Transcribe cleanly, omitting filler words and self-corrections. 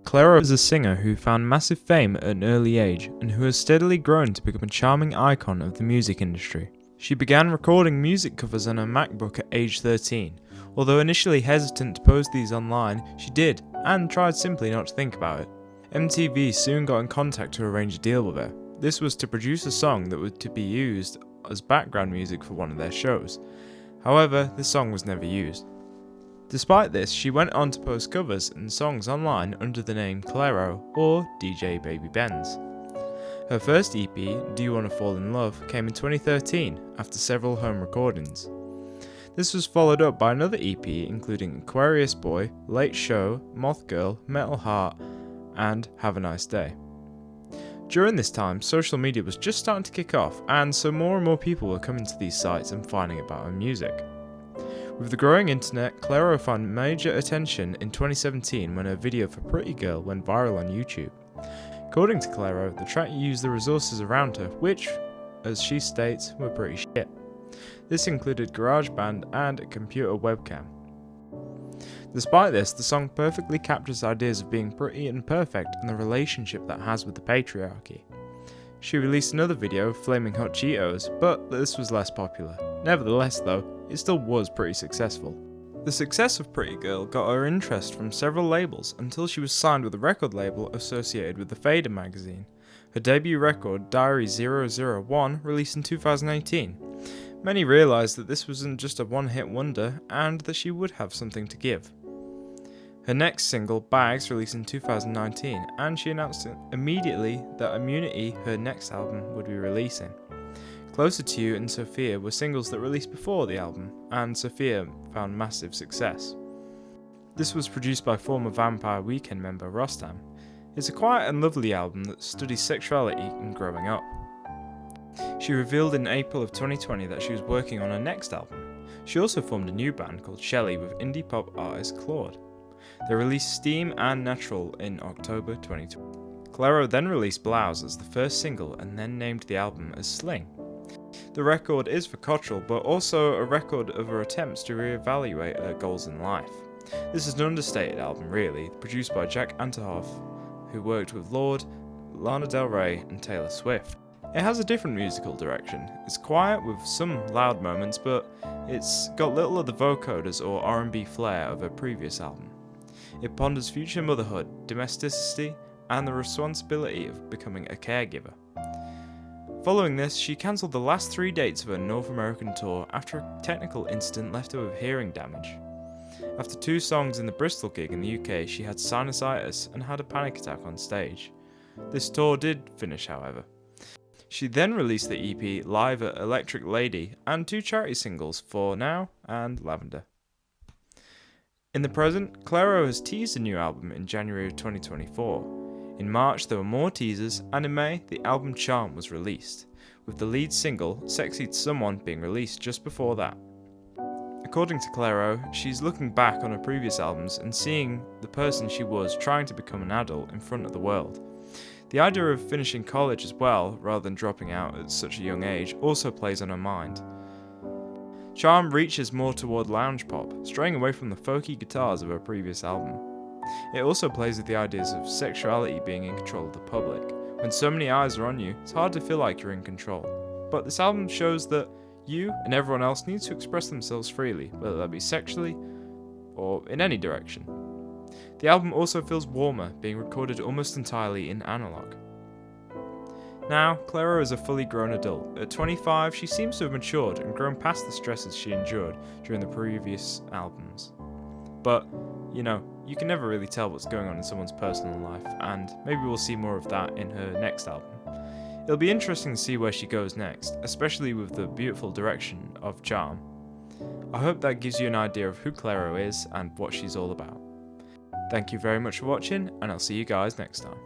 Clairo is a singer who found massive fame at an early age and who has steadily grown to become a charming icon of the music industry. She began recording music covers on her MacBook at age 13. Although initially hesitant to post these online, she did, and tried simply not to think about it. MTV soon got in contact to arrange a deal with her. This was to produce a song that was to be used as background music for one of their shows. However, the song was never used. Despite this, she went on to post covers and songs online under the name Clairo or DJ Baby Benz. Her first EP, Do You Wanna Fall in Love, came in 2013 after several home recordings. This was followed up by another EP including Aquarius Boy, Late Show, Moth Girl, Metal Heart, and Have a Nice Day. During this time, social media was just starting to kick off, and so more and more people were coming to these sites and finding about her music. With the growing internet, Clairo found major attention in 2017 when her video for Pretty Girl went viral on YouTube. According to Clairo, the track used the resources around her, which, as she states, were pretty shit. This included GarageBand and a computer webcam. Despite this, the song perfectly captures ideas of being pretty and perfect and the relationship that has with the patriarchy. She released another video, Flaming Hot Cheetos, but this was less popular. Nevertheless though, it still was pretty successful. The success of Pretty Girl got her interest from several labels until she was signed with a record label associated with the Fader magazine. Her debut record, Diary 001, released in 2018. Many realised that this wasn't just a one-hit wonder and that she would have something to give. Her next single, Bags, released in 2019, and she announced immediately that Immunity, her next album, would be releasing. Closer to You and Sophia were singles that released before the album, and Sophia found massive success. This was produced by former Vampire Weekend member Rostam. It's a quiet and lovely album that studies sexuality and growing up. She revealed in April of 2020 that she was working on her next album. She also formed a new band called Shelley with indie pop artist Claude. They released Steam and Natural in October 2020. Clairo then released Blouse as the first single and then named the album as Sling. The record is for Cottrill, but also a record of her attempts to re-evaluate her goals in life. This is an understated album really, produced by Jack Antonoff, who worked with Lorde, Lana Del Rey and Taylor Swift. It has a different musical direction. It's quiet with some loud moments, but it's got little of the vocoders or R&B flair of her previous album. It ponders future motherhood, domesticity, and the responsibility of becoming a caregiver. Following this, she cancelled the last 3 dates of her North American tour after a technical incident left her with hearing damage. After 2 songs in the Bristol gig in the UK, she had sinusitis and had a panic attack on stage. This tour did finish, however. She then released the EP Live at Electric Lady and 2 charity singles, For Now and Lavender. In the present, Clairo has teased a new album in January of 2024. In March there were more teasers, and in May the album Charm was released, with the lead single, Sexy Someone, being released just before that. According to Clairo, she's looking back on her previous albums and seeing the person she was trying to become an adult in front of the world. The idea of finishing college as well, rather than dropping out at such a young age, also plays on her mind. Charm reaches more toward lounge pop, straying away from the folky guitars of her previous album. It also plays with the ideas of sexuality being in control of the public. When so many eyes are on you, it's hard to feel like you're in control. But this album shows that you and everyone else needs to express themselves freely, whether that be sexually or in any direction. The album also feels warmer, being recorded almost entirely in analog. Now, Clairo is a fully grown adult. At 25, she seems to have matured and grown past the stresses she endured during the previous albums. But, you can never really tell what's going on in someone's personal life, and maybe we'll see more of that in her next album. It'll be interesting to see where she goes next, especially with the beautiful direction of Charm. I hope that gives you an idea of who Clairo is and what she's all about. Thank you very much for watching, and I'll see you guys next time.